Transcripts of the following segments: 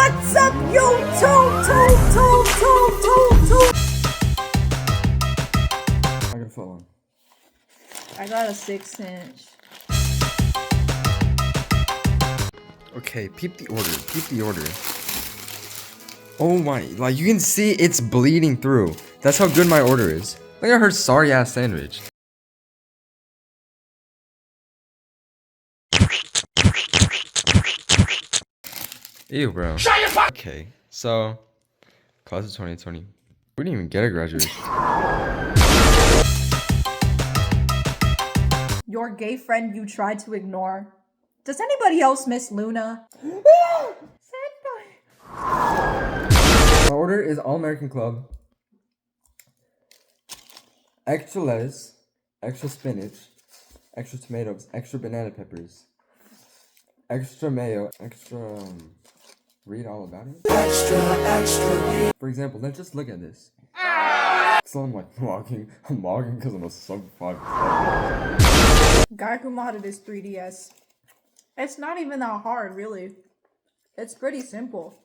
What's up, YouTube? I got a foot long. I got a 6-inch. Okay, peep the order. Peep the order. Oh my, like you can see it's bleeding through. That's how good my order is. Look at her sorry ass sandwich. Ew, bro. Okay, so class of 2020. We didn't even get a graduation. Your gay friend you tried to ignore. Does anybody else miss Luna? My order is All American Club, extra lettuce, extra spinach, extra tomatoes, extra banana peppers, extra mayo, extra read all about it. Extra. For example, let's just look at this. So I'm like vlogging. I'm vlogging because I'm a sub 5. Guy who modded his 3DS. It's not even that hard, really. It's pretty simple.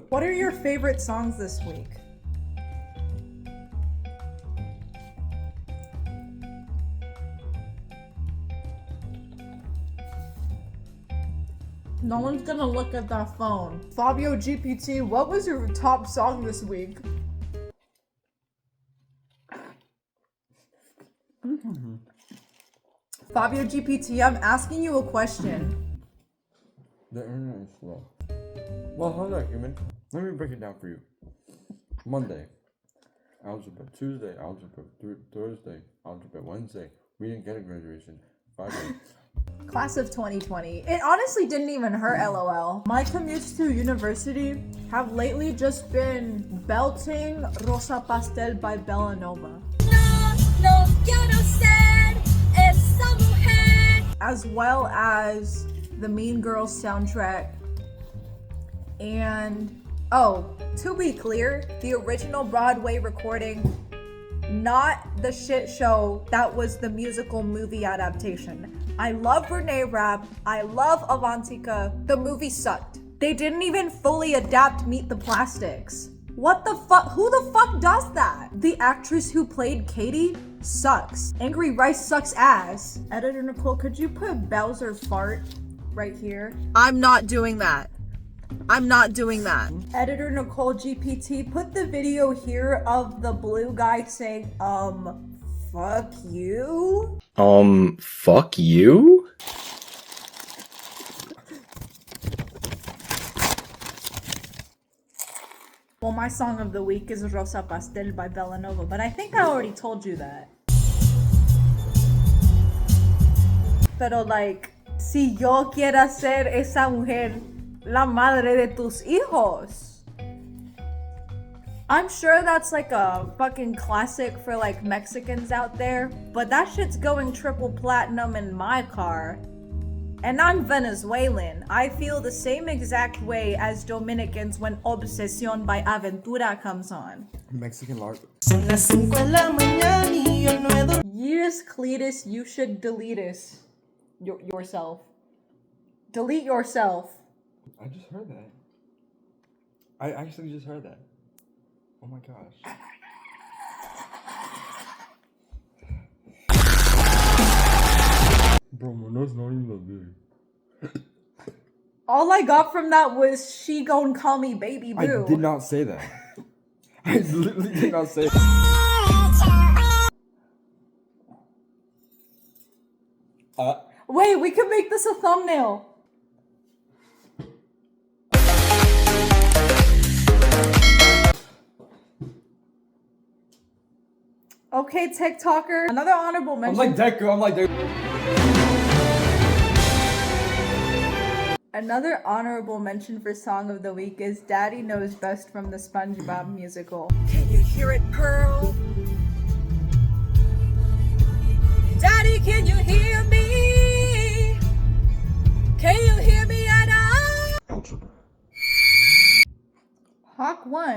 What are your favorite songs this week? No one's gonna look at that phone. Fabio GPT, what was your top song this week? Fabio GPT, I'm asking you a question. The internet is slow. Well, hold on, human. Let me break it down for you. Monday, algebra. Tuesday, algebra. Thursday, algebra. Wednesday, we didn't get a graduation. Friday. Class of 2020. It honestly didn't even hurt, lol. My commutes to university have lately just been belting Rosa Pastel by Bellanova. No quiero ser esa mujer. As well as the Mean Girls soundtrack. And, oh, to be clear, the original Broadway recording, not the shit show that was the musical movie adaptation. I love Renee Rapp. I love Avantika. The movie sucked. They didn't even fully adapt Meet the Plastics. What the fuck? Who the fuck does that? The actress who played Katie sucks. Angry Rice sucks ass. Editor Nicole, could you put Bowser's fart right here? I'm not doing that. I'm not doing that. Editor Nicole GPT, put the video here of the blue guy saying, fuck you? Fuck you? Well, my song of the week is Rosa Pastel by Bellanova, but I think I already told you that. Pero like, si yo quiera ser esa mujer, la madre de tus hijos. I'm sure that's like a fucking classic for like Mexicans out there, but that shit's going triple platinum in my car. And I'm Venezuelan. I feel the same exact way as Dominicans when Obsesión by Aventura comes on. Mexican lark. Yes, Cletus, you should delete us. Yourself. Delete yourself. I just heard that. I actually just heard that. Oh my gosh. Bro, my nose not even that big. All I got from that was she gon' call me baby boo. I did not say that. I literally did not say that. Wait, we can make this a thumbnail. Okay, TikToker. Another honorable mention. I'm like that girl. Another honorable mention for Song of the Week is Daddy Knows Best from the SpongeBob musical. Can you hear it, Pearl? Daddy, can you hear me?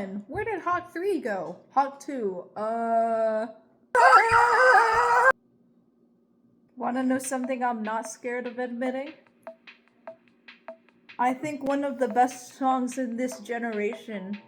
1. Where did Hawk 3 go? Hawk 2. Wanna know something I'm not scared of admitting? I think one of the best songs in this generation,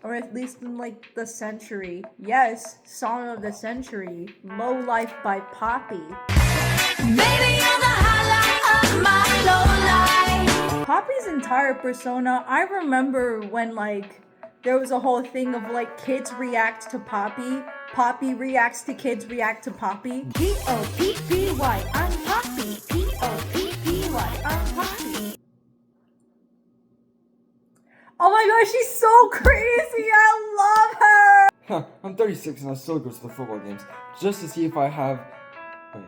or at least in like the century. Yes, song of the century. Low Life by Poppy. Baby, you're the highlight of my low life. Poppy's entire persona, I remember when like there was a whole thing of like kids react to Poppy, Poppy reacts to kids react to Poppy. Poppy, I'm Poppy. Poppy, I'm Poppy. Oh my gosh, she's so crazy! I love her! Huh, I'm 36 and I still go to the football games just to see if I have. Wait.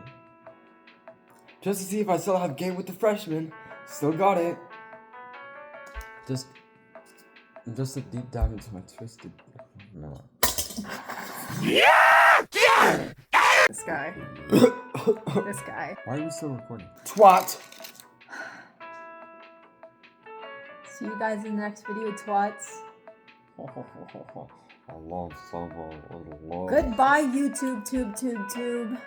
Just to see if I still have game with the freshmen. Still got it. Just a deep dive into my twisted. No. This guy. This guy. Why are you still recording? Twat! See you guys in the next video, twats. I love someone. Goodbye, YouTube, tube.